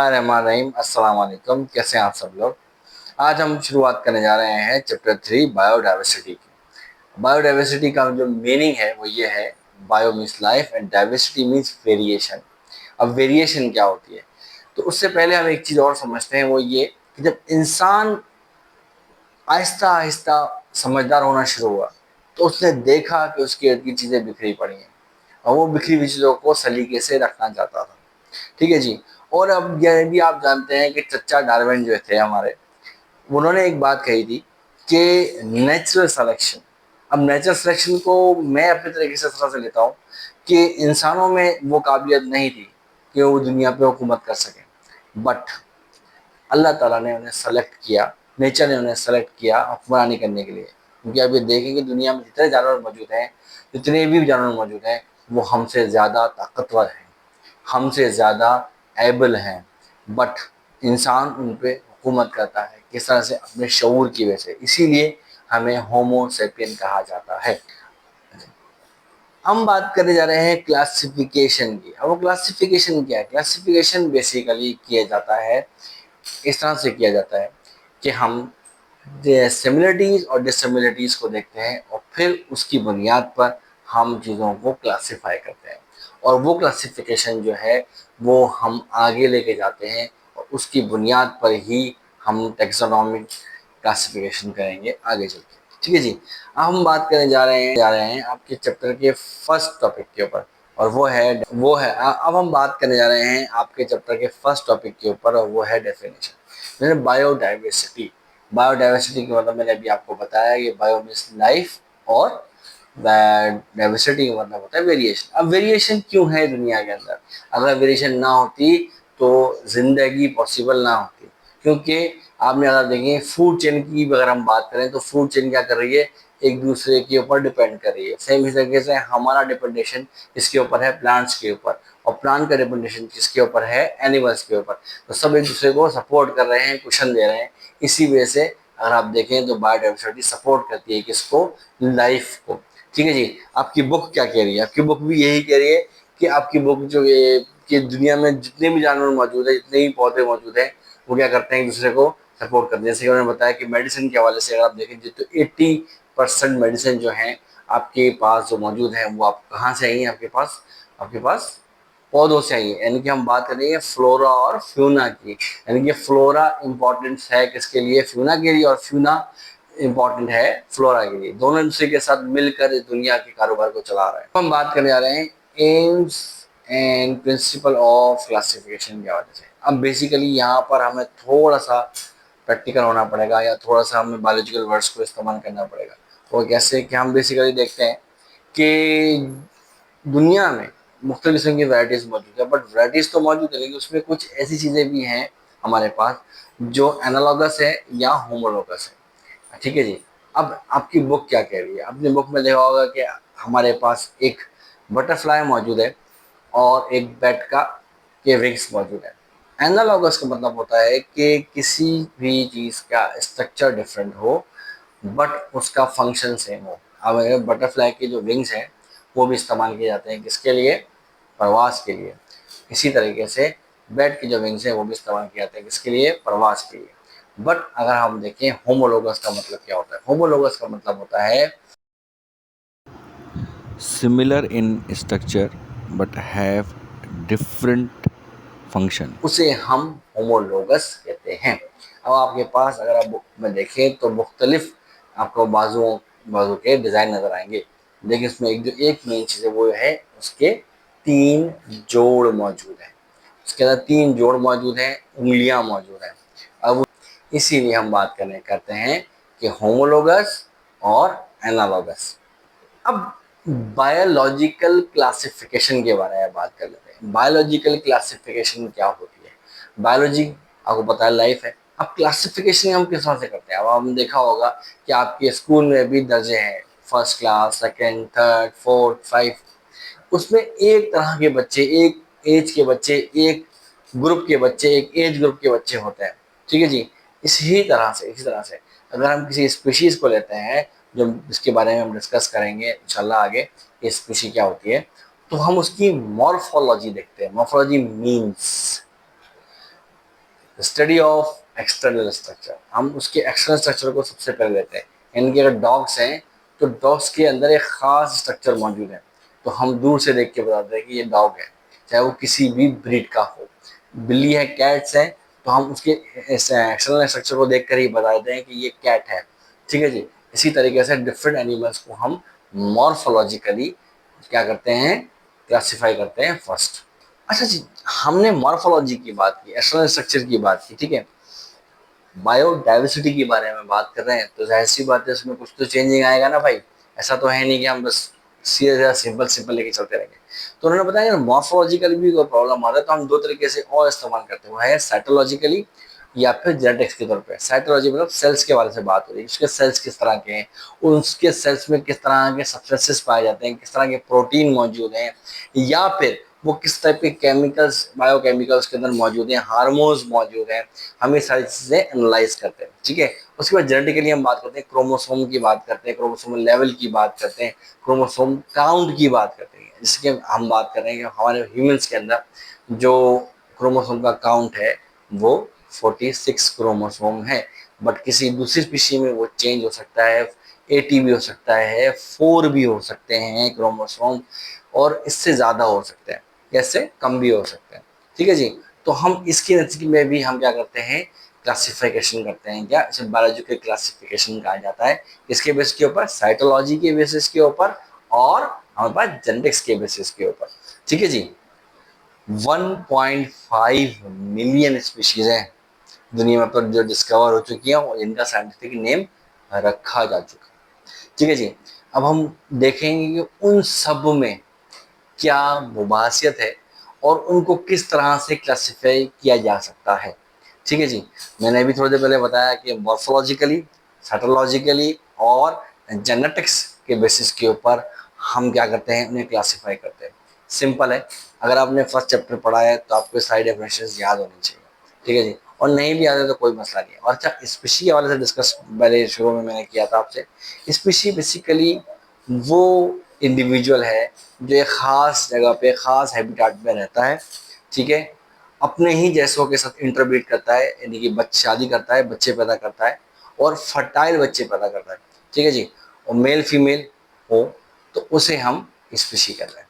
रहीम अस्सलाम वालेकुम। कैसे हैं आप सब लोग। आज हम शुरुआत करने जा रहे हैं चैप्टर 3 बायोडाइवर्सिटी की। बायोडाइवर्सिटी का जो मीनिंग है वो ये है, bio means life and diversity means variation. अब वेरिएशन क्या होती है, तो उससे पहले हम एक चीज़ और समझते हैं, वो ये कि जब इंसान आहिस्ता आहिस्ता समझदार होना शुरू हुआ तो उसने देखा कि उसके इर्द गिर्द चीज़ें बिखरी पड़ी हैं और वो बिखरी हुई चीज़ों को सलीके से रखना चाहता था। ठीक है जी। और अब यह भी आप जानते हैं कि चचा डार्विन जो थे हमारे, उन्होंने एक बात कही थी कि नेचुरल सिलेक्शन। अब नेचुरल सिलेक्शन को मैं अपने तरीके से इस तरह से लेता हूँ कि इंसानों में वो काबिलियत नहीं थी कि वो दुनिया पे हुकूमत कर सकें, बट अल्लाह ताला ने उन्हें सेलेक्ट किया, नेचर ने उन्हें सेलेक्ट किया हुक्मरानी करने के लिए। क्योंकि आप ये देखें कि दुनिया में जितने जानवर मौजूद हैं, जितने भी जानवर मौजूद हैं, वो हमसे ज़्यादा ताकतवर हैं, हमसे ज़्यादा एबल हैं, बट इंसान उन पे हुकूमत करता है किस तरह से, अपने शऊर की वजह से। इसीलिए हमें होमो सेपियन कहा जाता है। हम बात करने जा रहे हैं क्लासिफिकेशन की। अब वो क्लासिफिकेशन क्या है? क्लासिफिकेशन बेसिकली किया जाता है, इस तरह से किया जाता है कि हम सिमिलरिटीज़ और डिसमिलरिटीज़ को देखते हैं और फिर उसकी बुनियाद पर हम चीज़ों को क्लासिफाई करते हैं, और वो क्लासिफिकेशन जो है वो हम आगे लेके जाते हैं और उसकी बुनियाद पर ही हम टेक्सोनॉमिक क्लासिफिकेशन करेंगे आगे चल के। ठीक है जी। अब हम बात करने जा रहे हैं आपके चैप्टर के फर्स्ट टॉपिक के ऊपर, और अब हम बात करने जा रहे हैं आपके चैप्टर के फर्स्ट टॉपिक के ऊपर, और वो है डेफिनेशन। मैंने बायोडाइवर्सिटी। बायोडाइवर्सिटी का मतलब मैंने अभी आपको बताया कि बायो मीन्स लाइफ, और डाइवर्सिटी का मतलब होता है वेरिएशन। अब वेरिएशन क्यों है दुनिया के अंदर? अगर वेरिएशन ना होती तो जिंदगी पॉसिबल ना होती। क्योंकि आपने अगर देखें फूड चेन की अगर हम बात करें तो फूड चेन क्या कर रही है, एक दूसरे के ऊपर डिपेंड कर रही है। सेम इस तरीके से हमारा डिपेंडेशन इसके ऊपर है, प्लांट्स के ऊपर, और प्लांट का डिपेंडेशन किसके ऊपर है, एनिमल्स के ऊपर। तो सब एक दूसरे को सपोर्ट कर रहे हैं, कुशन दे रहे हैं। इसी वजह से अगर आप देखें तो बायोडाइवर्सिटी सपोर्ट करती है किसको, लाइफ को। ठीक है जी। आपकी बुक क्या कह रही है? आपकी बुक भी यही कह रही है कि आपकी बुक जो ये कि दुनिया में जितने भी जानवर मौजूद है, जितने भी पौधे मौजूद हैं, वो क्या करते हैं, एक दूसरे को सपोर्ट करते हैं। जैसे कि उन्होंने बताया कि मेडिसिन के हवाले से अगर आप देखें तो 80% मेडिसिन जो हैं आपके पास जो मौजूद हैं वो आप कहाँ से आई हैं? आपके पास पौधों से आई है। यानी कि हम बात कर रहे हैं फ्लोरा और फ्यूना की। यानी कि फ्लोरा इंपॉर्टेंट है किसके लिए, फ्यूना के लिए, और फ्यूना इंपॉर्टेंट है फ्लोरा के लिए। दोनों दूसरे के साथ मिलकर इस दुनिया के कारोबार को चला रहे हैं। हम बात करने जा रहे हैं AIIMS and principle of classification के वजह से। अब बेसिकली यहाँ पर हमें थोड़ा सा प्रैक्टिकल होना पड़ेगा, या थोड़ा सा हमें बायोलॉजिकल वर्ड्स को इस्तेमाल करना पड़ेगा। वो कैसे कि हम बेसिकली देखते हैं कि दुनिया में मुख्तलिफ किस्म की वैराइटीज़ मौजूद है, बट वैराइटीज़ तो मौजूद है लेकिन उसमें कुछ ऐसी चीज़ें भी हैं हमारे पास जो एनालॉगस है या होमोलॉगस है। ठीक है जी। अब आपकी बुक क्या कह रही है? अपनी बुक में देखा होगा कि हमारे पास एक बटरफ्लाई मौजूद है और एक बैट का के विंग्स मौजूद है। एनालॉगस का मतलब होता है कि किसी भी चीज़ का स्ट्रक्चर डिफरेंट हो बट उसका फंक्शन सेम हो। अब अगर बटरफ्लाई के जो विंग्स हैं वो भी इस्तेमाल किए जाते हैं किसके लिए, प्रवास के लिए। इसी तरीके से बैट के जो विंग्स हैं वो भी इस्तेमाल किए जाते हैं किसके लिए, प्रवास के लिए। बट अगर हम देखें होमोलोगस का मतलब क्या होता है, होमोलोगस का मतलब होता है similar in structure but have different function. उसे हम होमोलोगस कहते हैं। अब आपके पास अगर आप बुक में देखें तो मुख्तलिफ आपको बाजू के डिज़ाइन नज़र आएंगे, लेकिन इसमें एक मेन चीज़ है वो है उसके 3 जोड़ मौजूद हैं। उसके अंदर 3 जोड़ मौजूद हैं, उंगलियां मौजूद हैं। अब इसीलिए हम बात करते हैं कि होमोलोगस और एनालॉगस। अब बायोलॉजिकल क्लासिफिकेशन के बारे में बात कर लेते हैं। बायोलॉजिकल क्लासिफिकेशन क्या होती है? बायोलॉजी आपको पता है लाइफ है। अब क्लासिफिकेशन हम किस तरह से करते हैं? अब हम देखा होगा कि आपके स्कूल में भी दर्जे हैं, first class, second, third, fourth, five. उसमें एक तरह के बच्चे, एक एज के बच्चे, एक ग्रुप के बच्चे, एक एज ग्रुप के बच्चे होते हैं। ठीक है जी। इसी तरह से अगर हम किसी स्पीशीज को लेते हैं, जो इसके बारे में हम डिस्कस करेंगे इंशाल्लाह आगे, ये स्पीशी क्या होती है, तो हम उसकी मॉर्फोलॉजी देखते हैं। Morphology means study of external structure, हम उसके एक्सटर्नल स्ट्रक्चर को सबसे पहले लेते हैं। यानी कि अगर डॉग्स हैं तो डॉग्स के अंदर एक खास स्ट्रक्चर मौजूद है, तो हम दूर से देख के बताते हैं कि ये डॉग है, चाहे वो किसी भी ब्रीड का हो। बिल्ली है, कैट्स है, तो हम उसके एक्सटर्नल स्ट्रक्चर को देख कर ही बता देते हैं कि ये कैट है। ठीक है जी। इसी तरीके से डिफरेंट एनिमल्स को हम मॉर्फोलॉजिकली क्या करते हैं, क्लासिफाई करते हैं फर्स्ट। अच्छा जी, हमने मॉर्फोलॉजी की बात की, एक्सटर्नल स्ट्रक्चर की बात की, ठीक है। बायोडाइवर्सिटी के बारे में बात कर रहे हैं तो जाहिर सी बात है उसमें कुछ तो चेंजिंग आएगा ना भाई। ऐसा तो है नहीं कि हम बस सीधे सीधा सिंपल सिंपल लेके चलते रहेंगे। तो उन्होंने बताया मॉर्फोलॉजिकली भी कोई प्रॉब्लम आता है तो हम दो तरीके से और इस्तेमाल करते हैं, वो है साइटोलॉजिकली या फिर जेनेटिक्स के तौर पे। साइटोलॉजी मतलब सेल्स के बारे से बात हो रही है, उसके सेल्स किस तरह के हैं, उसके सेल्स में किस तरह के सब्सटेंसेस पाए जाते हैं, किस तरह के प्रोटीन मौजूद हैं, या फिर वो किस टाइप के केमिकल्स, बायोकेमिकल्स के अंदर मौजूद हैं, हार्मोन्स मौजूद हैं। हम ये सारी चीजें एनालाइज करते हैं, ठीक है। उसके बाद जेनेटिकली हम बात करते हैं, क्रोमोसोम की बात करते हैं, क्रोमोसोमल लेवल की बात करते हैं, क्रोमोसोम काउंट की बात करते हैं। जिसके हम बात कर रहे हैं कि हमारे ह्यूमंस के अंदर जो क्रोमोसोम का काउंट है वो 46 क्रोमोसोम है। बट किसी दूसरी स्पीशी में वो चेंज हो सकता है, 80 भी हो सकता है, 4 भी हो सकते हैं क्रोमोसोम, और इससे ज़्यादा हो सकते हैं, कैसे कम भी हो सकते हैं। ठीक है जी। तो हम इसकी नतीजे में भी हम क्या करते हैं, क्लासिफिकेशन करते हैं। क्या इसे बायोलॉजिकल क्लासिफिकेशन कहा जाता है। किसके बेस के ऊपर, साइटोलॉजी के बेसिस के ऊपर और हमारे पास जेनेटिक्स के बेसिस के ऊपर। ठीक है जी। 1.5 मिलियन स्पीशीज हैं दुनिया में पर जो डिस्कवर हो चुकी हैं और इनका साइंटिफिक नेम रखा जा चुका है। ठीक है जी। अब हम देखेंगे कि उन सब में क्या मुबासियत है और उनको किस तरह से क्लासिफाई किया जा सकता है। ठीक है जी। मैंने अभी थोड़ी देर पहले बताया कि मॉर्फोलॉजिकली, साइटोलॉजिकली और जेनेटिक्स के बेसिस के ऊपर हम क्या करते हैं, उन्हें क्लासिफाई करते हैं। सिंपल है, अगर आपने फर्स्ट चैप्टर पढ़ा है तो आपको सारी डेफिनेशंस याद होनी चाहिए। ठीक है जी। और नहीं भी याद है तो कोई मसला नहीं है। और अच्छा, स्पीशी के हवाले से डिस्कस पहले शुरू में मैंने किया था आपसे। स्पीशी बेसिकली वो इंडिविजुअल है जो एक ख़ास जगह पे ख़ास हैबिटाट में रहता है। ठीक है। अपने ही जैसों के साथ इंटरब्रीड करता है, यानी कि शादी करता है, बच्चे पैदा करता है और फर्टाइल बच्चे पैदा करता है। ठीक है जी। और मेल फीमेल हो तो उसे हम स्पीशी कहते हैं।